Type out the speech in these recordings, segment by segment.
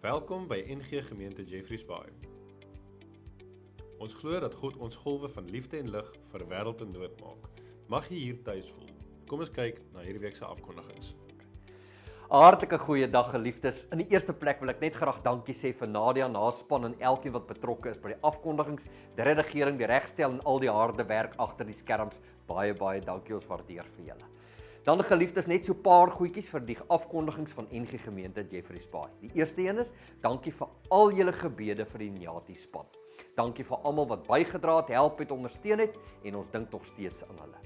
Welkom by NG Gemeente Jeffreys Bay. Ons glo dat God ons golwe van liefde en lig vir 'n wêreld in nood maak. Mag jy hier tuis voel. Kom ons kyk na hierdie week se afkondigings. 'n Hartlike goeie dag geliefdes. In die eerste plek wil ek net graag dankie sê vir Nadia, Naspan en elkeen wat betrokke is by die afkondigings, die redigering, die regstel en al die harde werk agter die skerms. Baie dankie, ons waardeer vir julle. Dan geliefdes, net so 'n paar goedjies vir die afkondigings van NG Gemeente Jeffreys Bay. Die eerste een is, dankie vir al julle gebede vir die Nyati span. Dankie vir almal wat bygedra het, help het, ondersteun het en ons dink nog steeds aan hulle.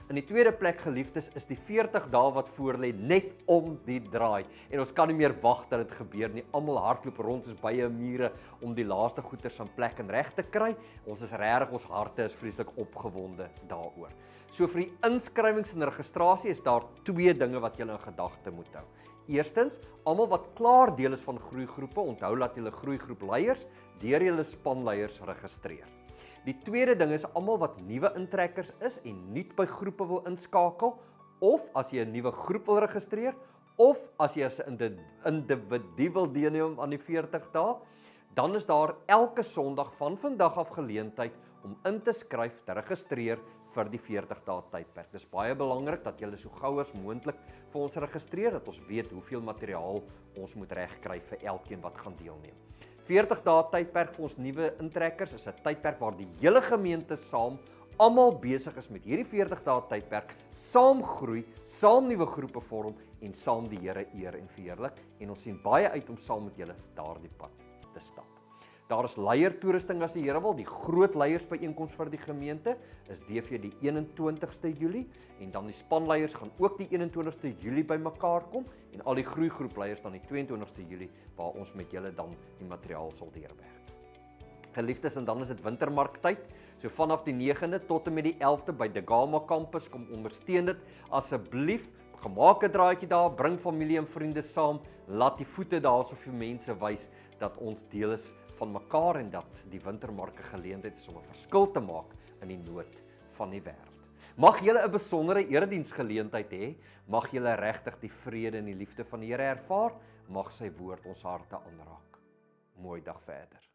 In die tweede plek geliefdes is die 40 dae wat voorlê net om die draai en ons kan nie meer wag dat dit gebeur nie. Almal hardloop rond soos by 'n mure om die laaste goeders aan plek en reg te kry. Ons is regtig, ons harte is vreeslik opgewonde daaroor. So vir die inskrywings en registrasie is daar twee dinge wat julle in gedagte moet hou. Eerstens, almal wat klaar deel is van groeigroepe, onthou dat julle groeigroepleiers deur julle spanleiers registreer. Die tweede ding is almal wat nuwe intrekkers is en nuut by groepe wil inskakel, of as jy 'n nuwe groep wil registreer, of as jy as 'n individu wil deelneem aan die 40 dae, dan is daar elke Sondag van vandag af geleentheid om in te skryf, te registreer vir die 40 dae tydperk. Dit is baie belangrik dat julle so gou as moontlik vir ons registreer, dat ons weet hoeveel materiaal ons moet regkry vir elkeen wat gaan deelneem. 40 dae tydperk vir ons nuwe intrekkers is 'n tydperk waar die hele gemeente saam almal besig is met hierdie 40 dae tydperk, saam groei, saam nuwe groepe vorm en saam die Here eer en verheerlik, en ons sien baie uit om saam met julle daardie pad te stap. Daar is leiertoerusting as die Here wil. Die groot leiersbyeenkoms vir die gemeente is DV die 21ste Julie en dan die spanleiers gaan ook die 21ste Julie bymekaar kom en al die groeigroepleiers dan die 22ste Julie waar ons met julle dan die materiaal sal deurwerk. Geliefdes, en dan is dit wintermarktyd. So vanaf die 9de tot en met die 11de by De Gama kampus, kom ondersteun dit asseblief. Gemaak 'n draadjie daar, bring familie en vriende saam, laat die voete daar so vir mense wys dat ons deel is van mekaar en dat die wintermark 'n geleentheid is om 'n verskil te maak in die nood van die wêreld. Mag julle 'n besondere erediensgeleentheid hê, mag julle regtig die vrede en die liefde van die Here ervaar, mag sy woord ons harte aanraak. Mooi dag verder.